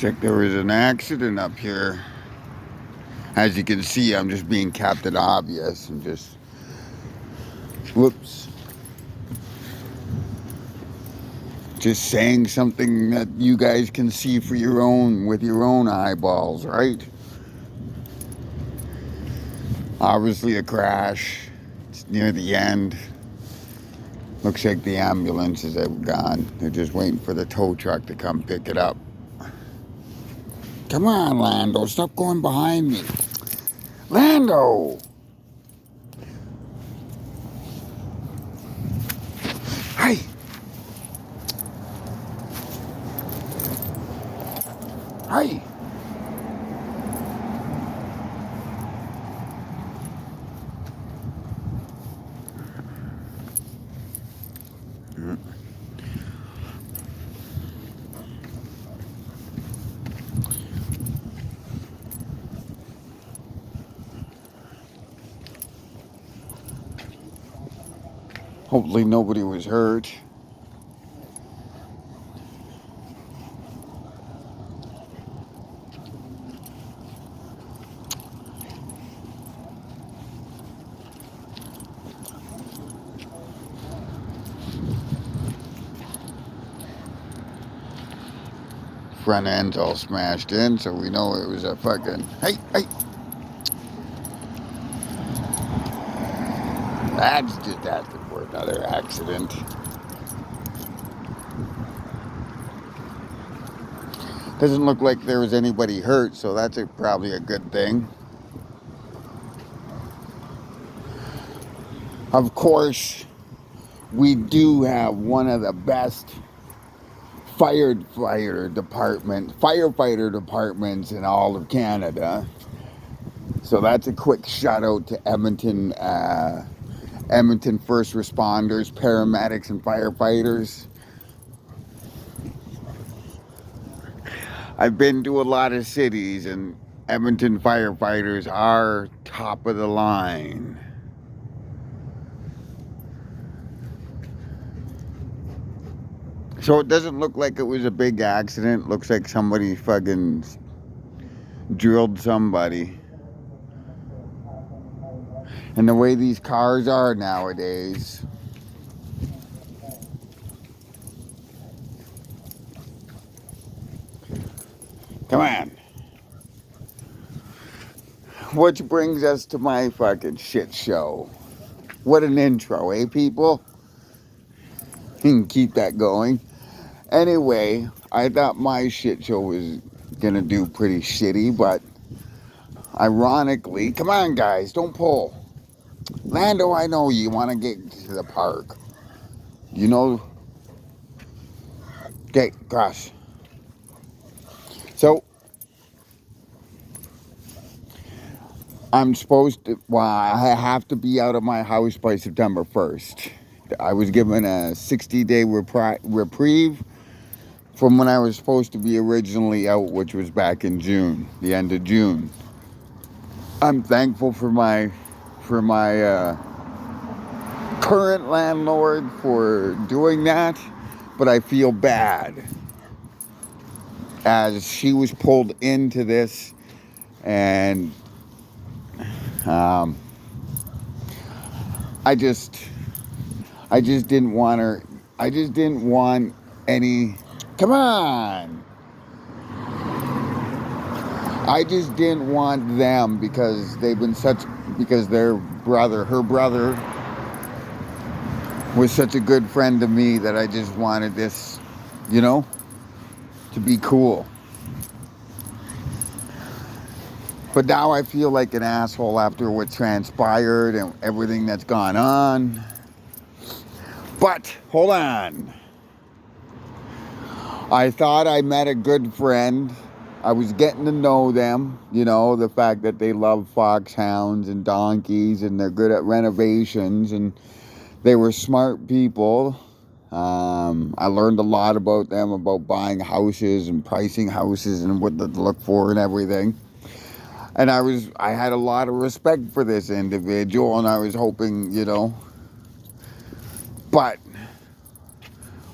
Looks like there was an accident up here. As you can see, I'm just being Captain Obvious and just, whoops, just saying something that you guys can see for your own, with your own eyeballs, right? Obviously a crash. It's near the end. Looks like the ambulances have gone. They're just waiting for the tow truck to come pick it up. Come on, Lando, stop going behind me. Lando! Hey! Hey! Hopefully nobody was hurt. Front end's all smashed in, so we know it was a fucking... Hey! That's just asking for another accident. Doesn't look like there was anybody hurt, so that's probably a good thing. Of course, we do have one of the best firefighter departments in all of Canada. So that's a quick shout out to Edmonton first responders, paramedics, and firefighters. I've been to a lot of cities, and Edmonton firefighters are top of the line. So it doesn't look like it was a big accident. Looks like somebody fucking drilled somebody. And the way these cars are nowadays. Come on. Which brings us to my fucking shit show. What an intro, eh, people? You can keep that going. Anyway, I thought my shit show was gonna do pretty shitty, but ironically, come on, guys, don't pull. Lando, I know you want to get to the park. You know. Okay, gosh. So, I'm supposed to, well, I have to be out of my house by September 1st. I was given a 60-day reprieve from when I was supposed to be originally out, which was back in June, the end of June. I'm thankful for my current landlord for doing that, but I feel bad as she was pulled into this, and I just didn't want her. I just didn't want any. Come on. I just didn't want them because they've been because her brother was such a good friend to me that I just wanted this, to be cool. But now I feel like an asshole after what transpired and everything that's gone on. But, hold on. I thought I met a good friend. I was getting to know them, the fact that they love foxhounds and donkeys and they're good at renovations and they were smart people. I learned a lot about them, about buying houses and pricing houses and what to look for and everything. And I had a lot of respect for this individual, and I was hoping, but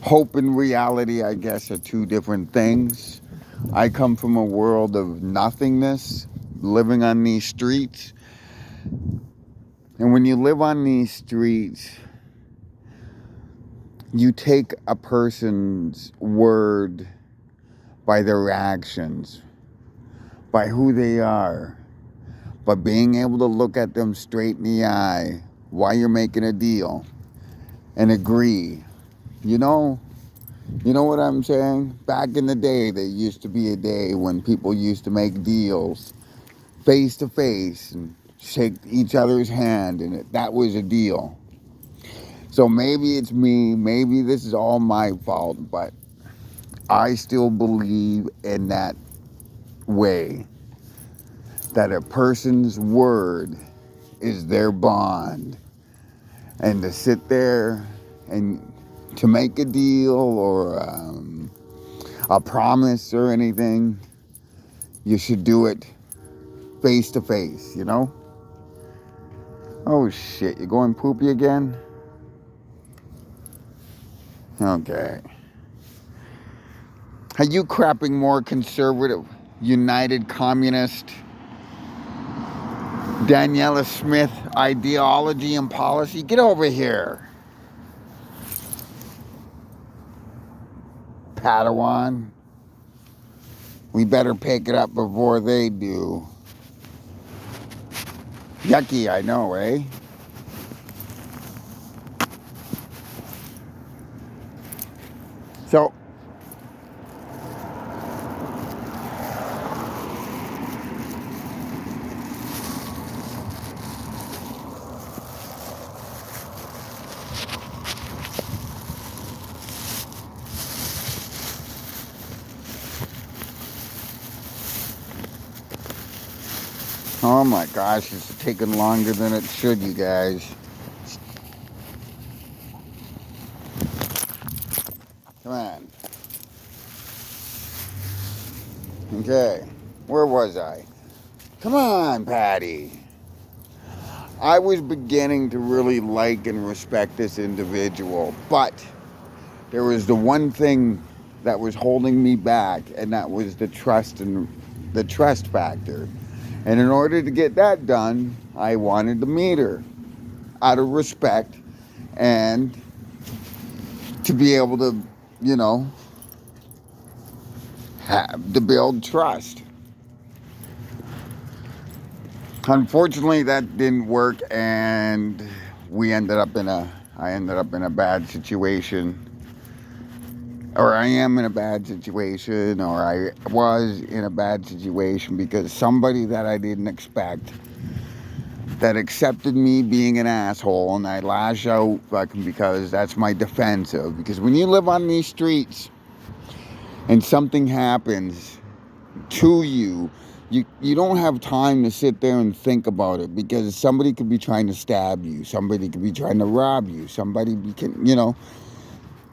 hope and reality, I guess, are two different things. I come from a world of nothingness, living on these streets. And when you live on these streets, you take a person's word by their actions, by who they are, by being able to look at them straight in the eye while you're making a deal and agree. You know what I'm saying? Back in the day, there used to be a day when people used to make deals face to face and shake each other's hand, and that was a deal. So maybe it's me, maybe this is all my fault, but I still believe in that way, that a person's word is their bond. And to sit there and to make a deal or a promise or anything, you should do it face to face, you know? Oh shit, you going poopy again? Okay. Are you crapping more conservative, United Communist, Daniela Smith ideology and policy? Get over here, Padawan. We better pick it up before they do. Yucky, I know, eh? So, oh my gosh, it's taking longer than it should, you guys. Come on. Okay, where was I? Come on, Patty. I was beginning to really like and respect this individual, but there was the one thing that was holding me back, and that was the trust factor. And in order to get that done, I wanted to meet her out of respect and to be able to, you know, to build trust. Unfortunately, that didn't work, and I ended up in a bad situation. Or I am in a bad situation, or I was in a bad situation because somebody that I didn't expect, that accepted me being an asshole, and I lash out because that's my defensive. Because when you live on these streets and something happens to you, you don't have time to sit there and think about it, because somebody could be trying to stab you, somebody could be trying to rob you,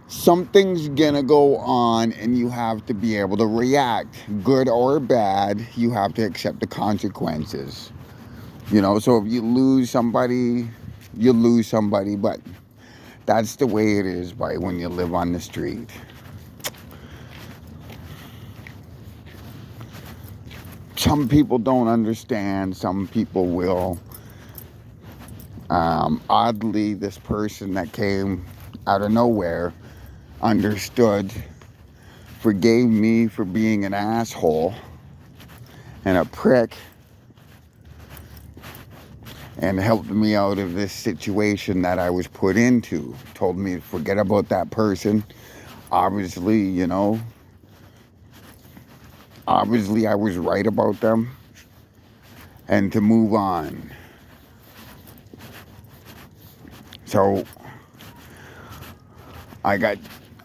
something's gonna go on, and you have to be able to react, good or bad. You have to accept the consequences. So if you lose somebody, you lose somebody, but that's the way it is when you live on the street. Some people don't understand, some people will. Oddly, this person that came out of nowhere understood, forgave me for being an asshole and a prick, and helped me out of this situation that I was put into. Told me to forget about that person. Obviously, I was right about them, and to move on. So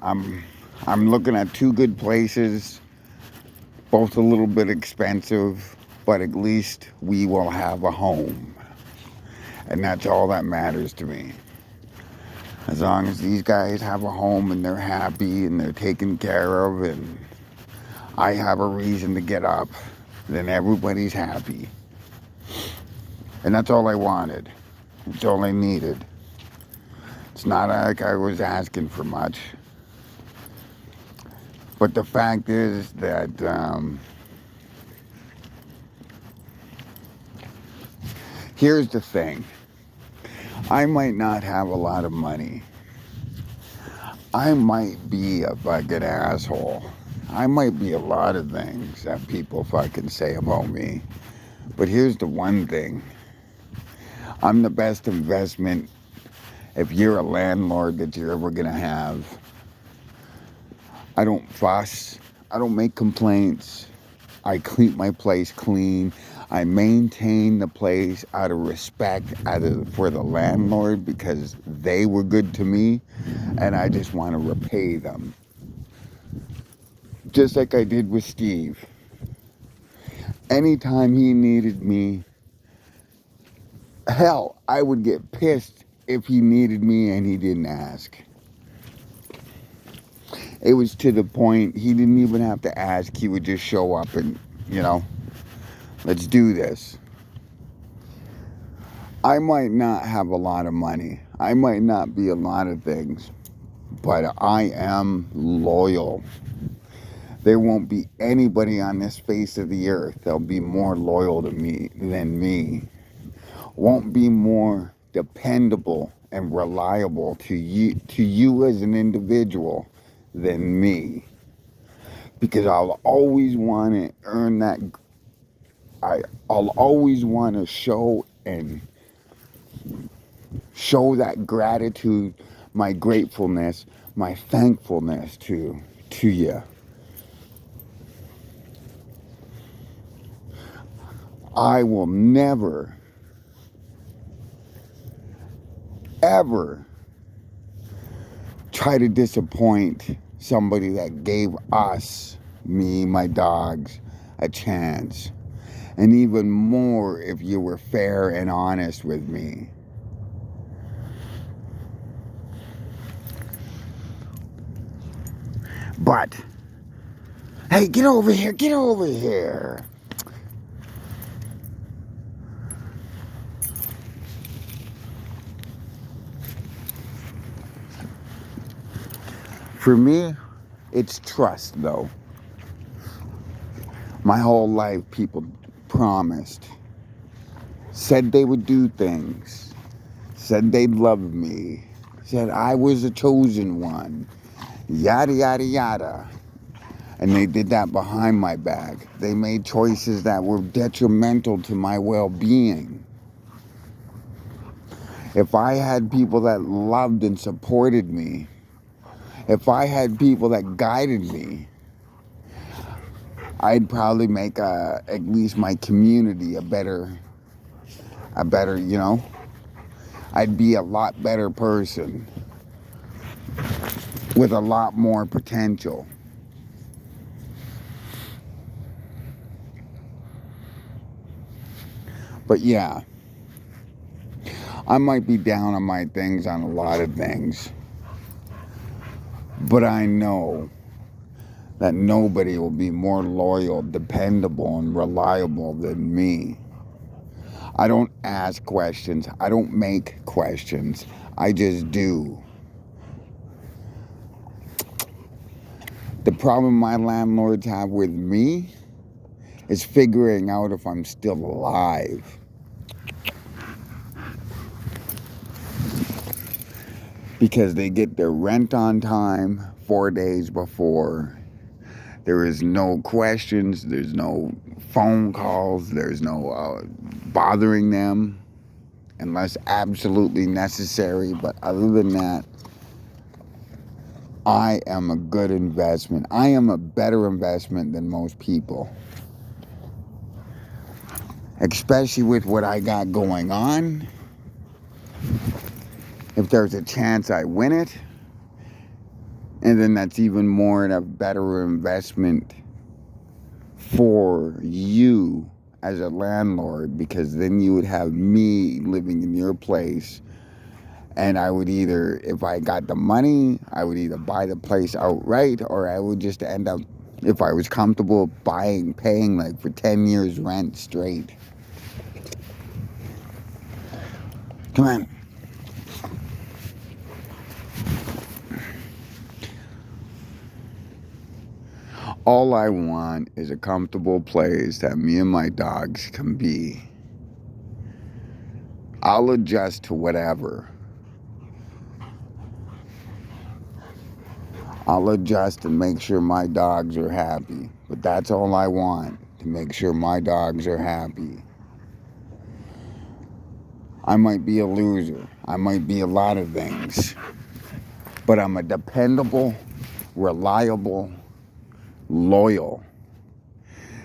I'm looking at two good places, both a little bit expensive, but at least we will have a home. And that's all that matters to me. As long as these guys have a home and they're happy and they're taken care of and I have a reason to get up, then everybody's happy. And that's all I wanted. It's all I needed. It's not like I was asking for much. But the fact is that here's the thing. I might not have a lot of money. I might be a fucking asshole. I might be a lot of things that people fucking say about me. But here's the one thing. I'm the best investment if you're a landlord that you're ever gonna have. I don't fuss. I don't make complaints. I keep my place clean. I maintain the place out of respect for the landlord because they were good to me and I just want to repay them. Just like I did with Steve. Anytime he needed me, hell, I would get pissed if he needed me and he didn't ask. It was to the point he didn't even have to ask. He would just show up and, let's do this. I might not have a lot of money. I might not be a lot of things, but I am loyal. There won't be anybody on this face of the earth that'll be more loyal to me than me. Won't be more dependable and reliable to you as an individual than me. Because I'll always want to earn that. I'll always want to show that gratitude, my gratefulness, my thankfulness to you. I will never, ever try to disappoint somebody that gave us, me, my dogs, a chance. And even more if you were fair and honest with me. But, hey, get over here, get over here. For me, it's trust, though. My whole life, people promised, said they would do things, said they'd love me, said I was a chosen one, yada, yada, yada. And they did that behind my back. They made choices that were detrimental to my well-being. If I had people that loved and supported me, if I had people that guided me, I'd probably make at least my community a better, I'd be a lot better person with a lot more potential. But yeah, I might be down on my things on a lot of things, but I know that nobody will be more loyal, dependable, and reliable than me. I don't ask questions. I don't make questions. I just do. The problem my landlords have with me is figuring out if I'm still alive. Because they get their rent on time 4 days before. There is no questions. There's no phone calls. There's no bothering them unless absolutely necessary. But other than that, I am a good investment. I am a better investment than most people. Especially with what I got going on. If there's a chance I win it, and then that's even more and a better investment for you as a landlord, because then you would have me living in your place, and I would either, if I got the money, I would either buy the place outright, or I would just end up, if I was comfortable, paying like for 10 years rent straight. Come on. All I want is a comfortable place that me and my dogs can be. I'll adjust to whatever. I'll adjust and make sure my dogs are happy. But that's all I want, to make sure my dogs are happy. I might be a loser. I might be a lot of things. But I'm a dependable, reliable, loyal.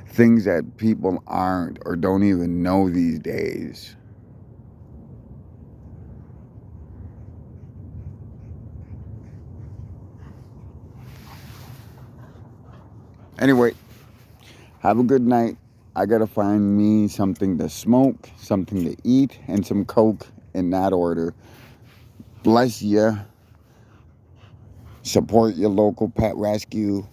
Things that people aren't or don't even know these days. Anyway, have a good night. I gotta find me something to smoke, something to eat, and some Coke in that order. Bless ya. Support your local pet rescue,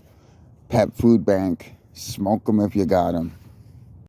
pet food bank. Smoke them if you got them.